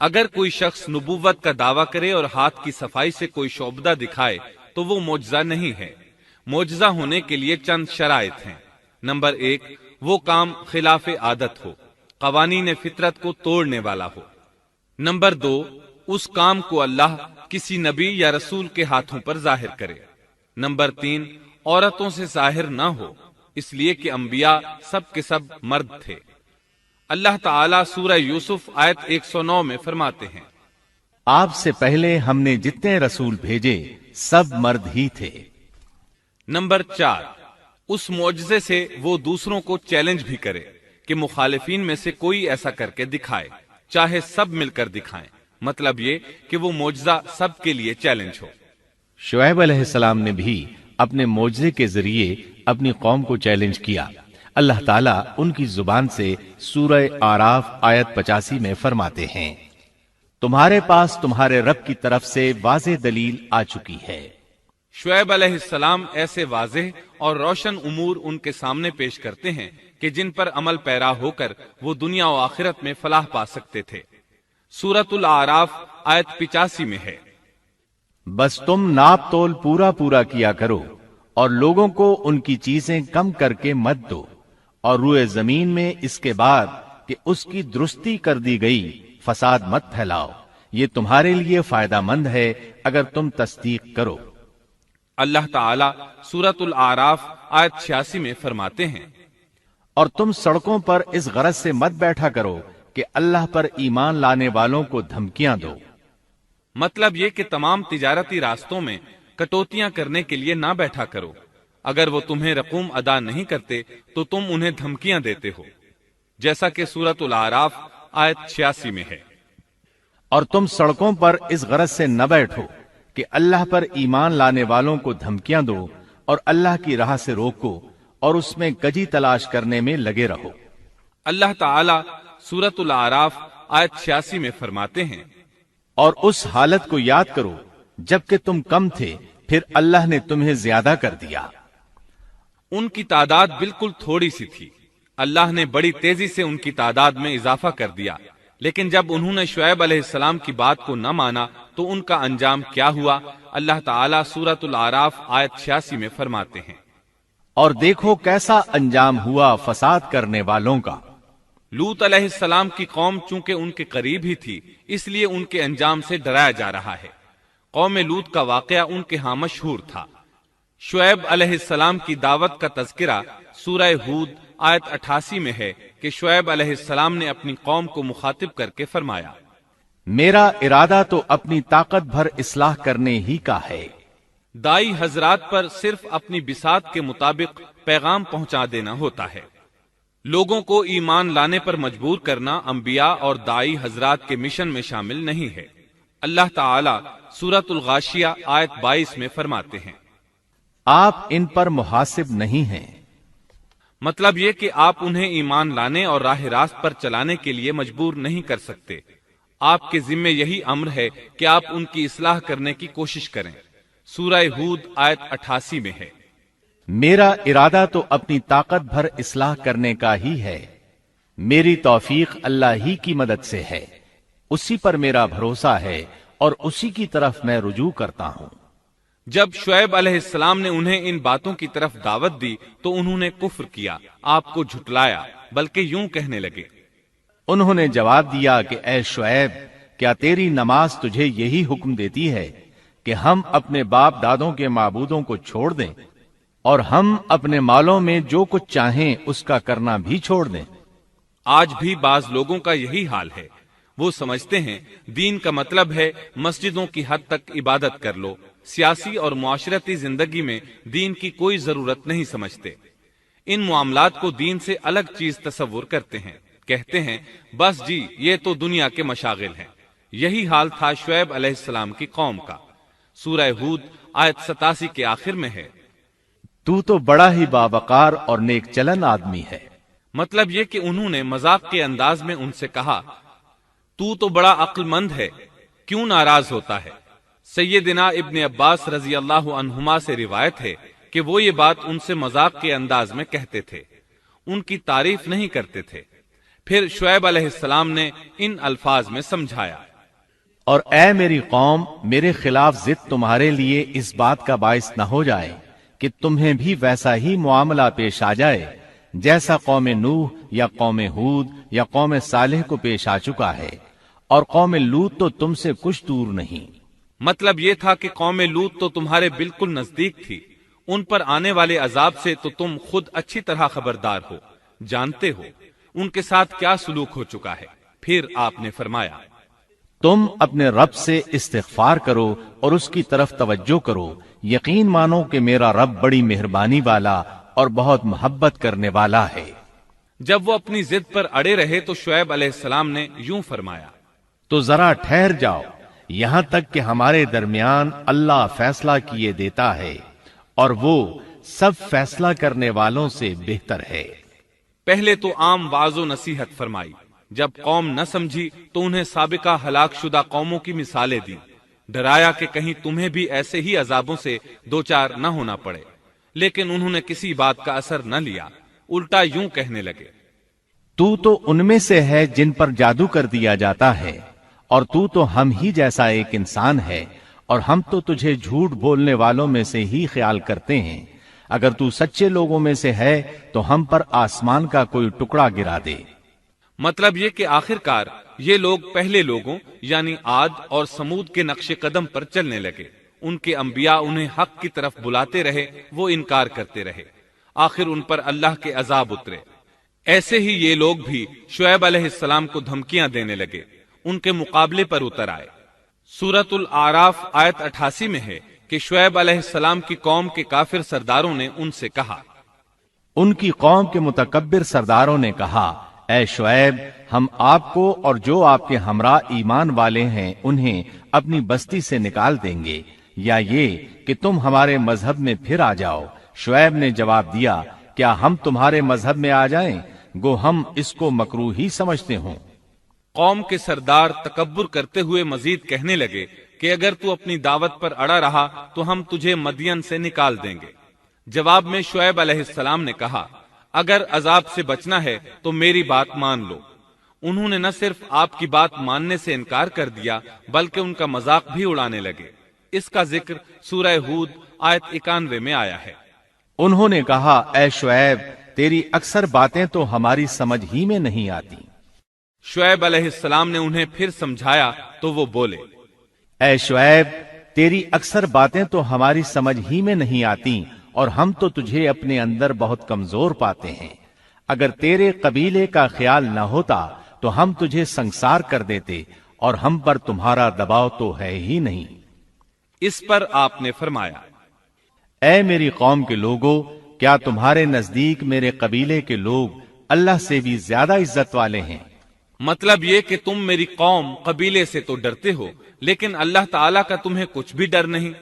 اگر کوئی شخص نبوت کا دعویٰ کرے اور ہاتھ کی صفائی سے کوئی شعبدہ دکھائے تو وہ معجزہ نہیں ہے۔ معجزہ ہونے کے لیے چند شرائط ہیں۔ نمبر 1، وہ کام خلاف عادت ہو، قوانین فطرت کو توڑنے والا ہو۔ نمبر 2، اس کام کو اللہ کسی نبی یا رسول کے ہاتھوں پر ظاہر کرے۔ نمبر 3، عورتوں سے ظاہر نہ ہو، اس لیے کہ انبیاء سب کے سب مرد تھے۔ اللہ تعالیٰ سورہ یوسف آیت 109 میں فرماتے ہیں، آپ سے پہلے ہم نے جتنے رسول بھیجے سب مرد ہی تھے۔ نمبر 4، اس معجزے سے وہ دوسروں کو چیلنج بھی کرے کہ مخالفین میں سے کوئی ایسا کر کے دکھائے، چاہے سب مل کر دکھائیں، مطلب یہ کہ وہ معجزہ سب کے لیے چیلنج ہو۔ شعیب علیہ السلام نے بھی اپنے معجزے کے ذریعے اپنی قوم کو چیلنج کیا۔ اللہ تعالیٰ ان کی زبان سے سورہ آراف آیت 85 میں فرماتے ہیں، تمہارے پاس تمہارے رب کی طرف سے واضح دلیل آ چکی ہے۔ شعیب علیہ السلام ایسے واضح اور روشن امور ان کے سامنے پیش کرتے ہیں کہ جن پر عمل پیرا ہو کر وہ دنیا و آخرت میں فلاح پا سکتے تھے۔ سورۃ الاعراف آیت 85 میں ہے، بس تم ناپ تول پورا پورا کیا کرو اور لوگوں کو ان کی چیزیں کم کر کے مت دو، اور روئے زمین میں اس کے بعد کہ اس کی درستی کر دی گئی فساد مت پھیلاؤ، یہ تمہارے لیے فائدہ مند ہے اگر تم تصدیق کرو۔ اللہ تعالیٰ سورۃ الاعراف آیت 86 میں فرماتے ہیں، اور تم سڑکوں پر اس غرض سے مت بیٹھا کرو کہ اللہ پر ایمان لانے والوں کو دھمکیاں دو۔ مطلب یہ کہ تمام تجارتی راستوں میں کٹوتیاں کرنے کے لیے نہ بیٹھا کرو، اگر وہ تمہیں رقوم ادا نہیں کرتے تو تم انہیں دھمکیاں دیتے ہو، جیسا کہ سورۃ الاعراف آیت 86 میں ہے۔ اور تم سڑکوں پر اس غرض سے نہ بیٹھو کہ اللہ پر ایمان لانے والوں کو دھمکیاں دو اور اللہ کی راہ سے روکو اور اس میں کجی تلاش کرنے میں لگے رہو۔ اللہ تعالیٰ سورۃ الاعراف آیت 86 میں فرماتے ہیں، اور اس حالت کو یاد کرو جبکہ تم کم تھے، پھر اللہ نے تمہیں زیادہ کر دیا۔ ان کی تعداد بالکل تھوڑی سی تھی، اللہ نے بڑی تیزی سے ان کی تعداد میں اضافہ کر دیا، لیکن جب انہوں نے شعیب علیہ السلام کی بات کو نہ مانا تو ان کا انجام کیا ہوا؟ اللہ تعالیٰ سورۃ الاعراف آیت 86 میں فرماتے ہیں، اور دیکھو کیسا انجام ہوا فساد کرنے والوں کا۔ لوط علیہ السلام کی قوم چونکہ ان کے قریب ہی تھی، اس لیے ان کے انجام سے ڈرایا جا رہا ہے۔ قوم لوط کا واقعہ ان کے ہاں مشہور تھا۔ شعیب علیہ السلام کی دعوت کا تذکرہ سورہ ہود آیت 88 میں ہے کہ شعیب علیہ السلام نے اپنی قوم کو مخاطب کر کے فرمایا، میرا ارادہ تو اپنی طاقت بھر اصلاح کرنے ہی کا ہے۔ دائی حضرات پر صرف اپنی بساط کے مطابق پیغام پہنچا دینا ہوتا ہے۔ لوگوں کو ایمان لانے پر مجبور کرنا انبیاء اور دائی حضرات کے مشن میں شامل نہیں ہے۔ اللہ تعالیٰ سورۃ الغاشیہ آیت 22 میں فرماتے ہیں، آپ ان پر محاسب نہیں ہیں۔ مطلب یہ کہ آپ انہیں ایمان لانے اور راہ راست پر چلانے کے لیے مجبور نہیں کر سکتے، آپ کے ذمے یہی امر ہے کہ آپ ان کی اصلاح کرنے کی کوشش کریں۔ سورہ ہود آیت 88 میں ہے، میرا ارادہ تو اپنی طاقت بھر اصلاح کرنے کا ہی ہے، میری توفیق اللہ ہی کی مدد سے ہے، اسی پر میرا بھروسہ ہے اور اسی کی طرف میں رجوع کرتا ہوں۔ جب شعیب علیہ السلام نے انہیں ان باتوں کی طرف دعوت دی تو انہوں نے کفر کیا، آپ کو جھٹلایا، بلکہ یوں کہنے لگے، انہوں نے جواب دیا کہ اے شعیب، کیا تیری نماز تجھے یہی حکم دیتی ہے کہ ہم اپنے باپ دادوں کے معبودوں کو چھوڑ دیں اور ہم اپنے مالوں میں جو کچھ چاہیں اس کا کرنا بھی چھوڑ دیں؟ آج بھی بعض لوگوں کا یہی حال ہے، وہ سمجھتے ہیں دین کا مطلب ہے مسجدوں کی حد تک عبادت کر لو، سیاسی اور معاشرتی زندگی میں دین کی کوئی ضرورت نہیں سمجھتے، ان معاملات کو دین سے الگ چیز تصور کرتے ہیں، کہتے ہیں بس جی یہ تو دنیا کے مشاغل ہیں۔ یہی حال تھا شعیب علیہ السلام کی قوم کا۔ سورہ ہود آیت 87 کے آخر میں ہے، تو بڑا ہی باوقار اور نیک چلن آدمی ہے۔ مطلب یہ کہ انہوں نے مذاق کے انداز میں ان سے کہا، تو بڑا عقل مند ہے، کیوں ناراض ہوتا ہے؟ سیدنا ابن عباس رضی اللہ عنہما سے روایت ہے کہ وہ یہ بات ان سے مذاق کے انداز میں کہتے تھے، ان کی تعریف نہیں کرتے تھے۔ پھر شعیب علیہ السلام نے ان الفاظ میں سمجھایا، اور اے میری قوم، میرے خلاف ضد تمہارے لیے اس بات کا باعث نہ ہو جائے کہ تمہیں بھی ویسا ہی معاملہ پیش آ جائے جیسا قوم نوح یا قوم ہود یا قوم صالح کو پیش آ چکا ہے، اور قوم لوط تو تم سے کچھ دور نہیں۔ مطلب یہ تھا کہ قوم لوط تو تمہارے بالکل نزدیک تھی، ان پر آنے والے عذاب سے تو تم خود اچھی طرح خبردار ہو، جانتے ہو ان کے ساتھ کیا سلوک ہو چکا ہے۔ پھر آپ نے فرمایا، تم اپنے رب سے استغفار کرو اور اس کی طرف توجہ کرو، یقین مانو کہ میرا رب بڑی مہربانی والا اور بہت محبت کرنے والا ہے۔ جب وہ اپنی ضد پر اڑے رہے تو شعیب علیہ السلام نے یوں فرمایا، تو ذرا ٹھہر جاؤ یہاں تک کہ ہمارے درمیان اللہ فیصلہ کیے دیتا ہے، اور وہ سب فیصلہ کرنے والوں سے بہتر ہے۔ پہلے تو عام وعظ و نصیحت فرمائی، جب قوم نہ سمجھی تو انہیں سابقہ ہلاک شدہ قوموں کی مثالیں دی، ڈرایا کہ کہیں تمہیں بھی ایسے ہی عذابوں سے دوچار نہ ہونا پڑے، لیکن انہوں نے کسی بات کا اثر نہ لیا، الٹا یوں کہنے لگے، تو ان میں سے ہے جن پر جادو کر دیا جاتا ہے، اور تو ہم ہی جیسا ایک انسان ہے، اور ہم تو تجھے جھوٹ بولنے والوں میں سے ہی خیال کرتے ہیں۔ اگر تو سچے لوگوں میں سے ہے تو ہم پر آسمان کا کوئی ٹکڑا گرا دے۔ مطلب یہ کہ آخرکار یہ لوگ پہلے لوگوں یعنی عاد اور سمود کے نقش قدم پر چلنے لگے، ان کے انبیاء انہیں حق کی طرف بلاتے رہے، وہ انکار کرتے رہے، آخر ان پر اللہ کے عذاب اترے۔ ایسے ہی یہ لوگ بھی شعیب علیہ السلام کو دھمکیاں دینے لگے، ان کے مقابلے پر اتر آئے۔ سورۃ الاعراف آیت 88 میں ہے کہ شعیب علیہ السلام کی قوم کے کافر سرداروں نے ان سے کہا، ان کی قوم کے متکبر سرداروں نے کہا، اے شعیب، ہم آپ کو اور جو آپ کے ہمراہ ایمان والے ہیں انہیں اپنی بستی سے نکال دیں گے، یا یہ کہ تم ہمارے مذہب میں پھر آ جاؤ۔ شعیب نے جواب دیا، کیا ہم تمہارے مذہب میں آ جائیں؟ گو ہم اس کو مکروہ ہی سمجھتے ہوں۔ قوم کے سردار تکبر کرتے ہوئے مزید کہنے لگے کہ اگر تو اپنی دعوت پر اڑا رہا تو ہم تجھے مدین سے نکال دیں گے۔ جواب میں شعیب علیہ السلام نے کہا، اگر عذاب سے بچنا ہے تو میری بات مان لو۔ انہوں نے نہ صرف آپ کی بات ماننے سے انکار کر دیا بلکہ ان کا مذاق بھی اڑانے لگے۔ اس کا ذکر سورہ ہود آیت 91 میں آیا ہے۔ انہوں نے کہا، اے شعیب، تیری اکثر باتیں تو ہماری سمجھ ہی میں نہیں آتی۔ شعیب علیہ السلام نے انہیں پھر سمجھایا تو وہ بولے، اے شعیب، تیری اکثر باتیں تو ہماری سمجھ ہی میں نہیں آتی، اور ہم تو تجھے اپنے اندر بہت کمزور پاتے ہیں۔ اگر تیرے قبیلے کا خیال نہ ہوتا تو ہم تجھے سنسار کر دیتے، اور ہم پر تمہارا دباؤ تو ہے ہی نہیں۔ اس پر آپ نے فرمایا، اے میری قوم کے لوگوں، کیا تمہارے نزدیک میرے قبیلے کے لوگ اللہ سے بھی زیادہ عزت والے ہیں؟ مطلب یہ کہ تم میری قوم قبیلے سے تو ڈرتے ہو لیکن اللہ تعالیٰ کا تمہیں کچھ بھی ڈر نہیں۔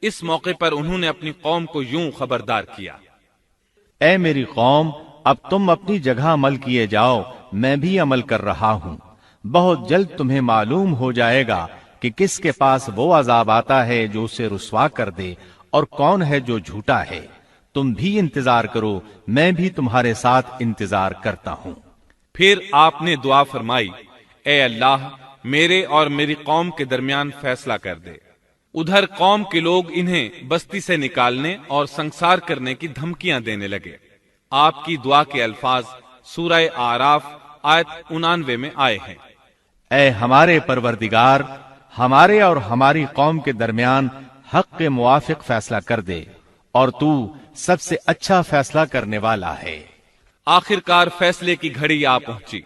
اس موقع پر انہوں نے اپنی قوم کو یوں خبردار کیا، اے میری قوم، اب تم اپنی جگہ عمل کیے جاؤ، میں بھی عمل کر رہا ہوں۔ بہت جلد تمہیں معلوم ہو جائے گا کہ کس کے پاس وہ عذاب آتا ہے جو اسے رسوا کر دے، اور کون ہے جو جھوٹا ہے۔ تم بھی انتظار کرو، میں بھی تمہارے ساتھ انتظار کرتا ہوں۔ پھر آپ نے دعا فرمائی، اے اللہ، میرے اور میری قوم کے درمیان فیصلہ کر دے۔ ادھر قوم کے لوگ انہیں بستی سے نکالنے اور سنسار کرنے کی دھمکیاں دینے لگے۔ آپ کی دعا کے الفاظ سورہ اعراف آیت 89 میں آئے ہیں، اے ہمارے پروردگار، ہمارے اور ہماری قوم کے درمیان حق کے موافق فیصلہ کر دے، اور تو سب سے اچھا فیصلہ کرنے والا ہے۔ آخرکار فیصلے کی گھڑی آ پہنچی۔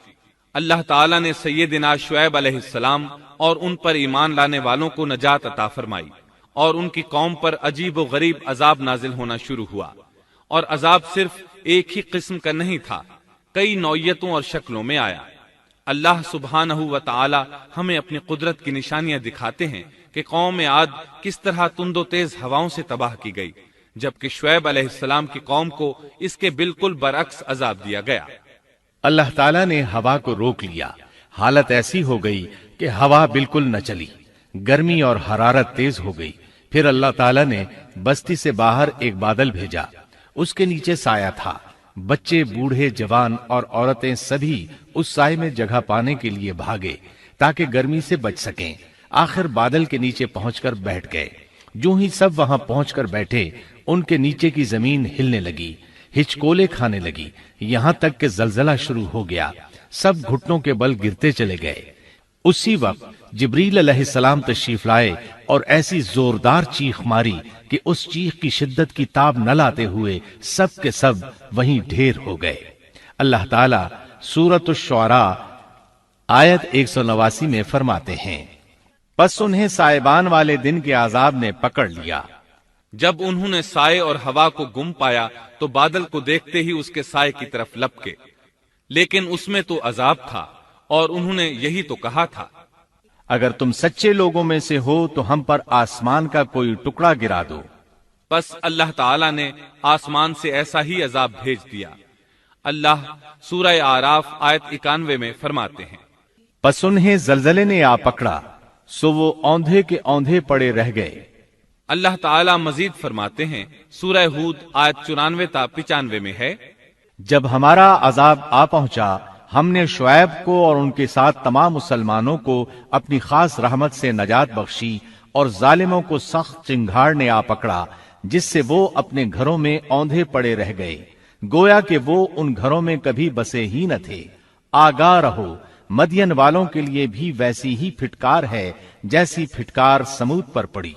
اللہ تعالیٰ نے سیدنا شعیب علیہ السلام اور ان پر ایمان لانے والوں کو نجات عطا فرمائی، اور ان کی قوم پر عجیب و غریب عذاب نازل ہونا شروع ہوا، اور عذاب صرف ایک ہی قسم کا نہیں تھا، کئی نوعیتوں اور شکلوں میں آیا۔ اللہ سبحانہ و تعالی ہمیں اپنی قدرت کی نشانیاں دکھاتے ہیں کہ قوم عاد کس طرح تند و تیز ہواؤں سے تباہ کی گئی، جبکہ شعیب علیہ السلام کی قوم کو اس کے بالکل برعکس عذاب دیا گیا۔ اللہ تعالیٰ نے ہوا کو روک لیا، حالت ایسی ہو گئی کہ ہوا بالکل نہ چلی، گرمی اور حرارت تیز ہو گئی۔ پھر اللہ تعالیٰ نے بستی سے باہر ایک بادل بھیجا، اس کے نیچے سایہ تھا، بچے، بوڑھے، جوان اور عورتیں سبھی اس سائے میں جگہ پانے کے لیے بھاگے تاکہ گرمی سے بچ سکیں۔ آخر بادل کے نیچے پہنچ کر بیٹھ گئے۔ جو ہی سب وہاں پہنچ کر بیٹھے، ان کے نیچے کی زمین ہلنے لگی، ہچکولے کھانے لگی، یہاں تک کہ زلزلہ شروع ہو گیا، سب گھٹنوں کے بل گرتے چلے گئے۔ اسی وقت جبریل علیہ السلام تشریف لائے اور ایسی زوردار چیخ ماری کہ اس چیخ کی شدت کی تاب نہ لاتے ہوئے سب کے سب وہیں ڈھیر ہو گئے۔ اللہ تعالی سورۃ الشعراء آیت 189 میں فرماتے ہیں، پس انہیں سائبان والے دن کے عذاب نے پکڑ لیا۔ جب انہوں نے سائے اور ہوا کو گم پایا تو بادل کو دیکھتے ہی اس کے سائے کی طرف لپکے، لیکن اس میں تو عذاب تھا اور انہوں نے یہی تو کہا تھا، اگر تم سچے لوگوں میں سے ہو تو ہم پر آسمان کا کوئی ٹکڑا گرا دو۔ پس اللہ تعالی نے آسمان سے ایسا ہی عذاب بھیج دیا۔ اللہ سورہ اعراف آیت 91 میں فرماتے ہیں، پس انہیں زلزلے نے آ پکڑا، سو وہ اوندھے کے اوندھے پڑے رہ گئے۔ اللہ تعالی مزید فرماتے ہیں، سورہ ہود آیت 94 تا 95 میں ہے، جب ہمارا عذاب آ پہنچا، ہم نے شعیب کو اور ان کے ساتھ تمام مسلمانوں کو اپنی خاص رحمت سے نجات بخشی، اور ظالموں کو سخت چنگھاڑ نے آ پکڑا، جس سے وہ اپنے گھروں میں اوندھے پڑے رہ گئے، گویا کہ وہ ان گھروں میں کبھی بسے ہی نہ تھے۔ آگاہ رہو، مدین والوں کے لیے بھی ویسی ہی پھٹکار ہے جیسی پھٹکار سمود پر پڑی۔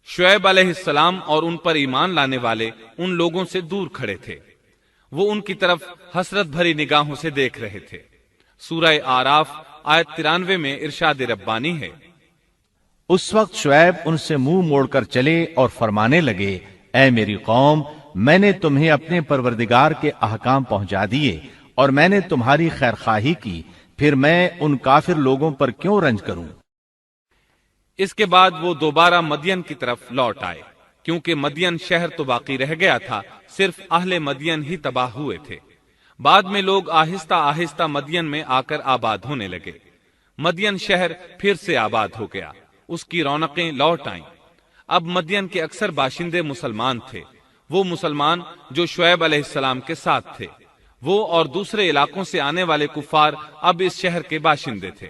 شعیب علیہ السلام اور ان پر ایمان لانے والے ان لوگوں سے دور کھڑے تھے، وہ ان کی طرف حسرت بھری نگاہوں سے دیکھ رہے تھے۔ سورہ اعراف آیت 93 میں ارشاد ربانی ہے، اس وقت شعیب ان سے منہ موڑ کر چلے اور فرمانے لگے، اے میری قوم، میں نے تمہیں اپنے پروردگار کے احکام پہنچا دیے اور میں نے تمہاری خیرخواہی کی، پھر میں ان کافر لوگوں پر کیوں رنج کروں؟ اس کے بعد وہ دوبارہ مدین کی طرف لوٹ آئے، کیونکہ مدین شہر تو باقی رہ گیا تھا، صرف اہل مدین ہی تباہ ہوئے تھے۔ بعد میں لوگ آہستہ آہستہ مدین میں آ کر آباد ہونے لگے۔ مدین شہر پھر سے آباد ہو گیا، اس کی رونقیں لوٹ آئیں۔ اب مدین کے اکثر باشندے مسلمان تھے، وہ مسلمان جو شعیب علیہ السلام کے ساتھ تھے۔ وہ اور دوسرے علاقوں سے آنے والے کفار اب اس شہر کے باشندے تھے،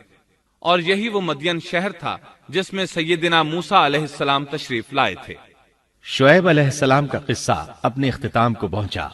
اور یہی وہ مدین شہر تھا جس میں سیدنا موسیٰ علیہ السلام تشریف لائے تھے۔ شعیب علیہ السلام کا قصہ اپنے اختتام کو پہنچا۔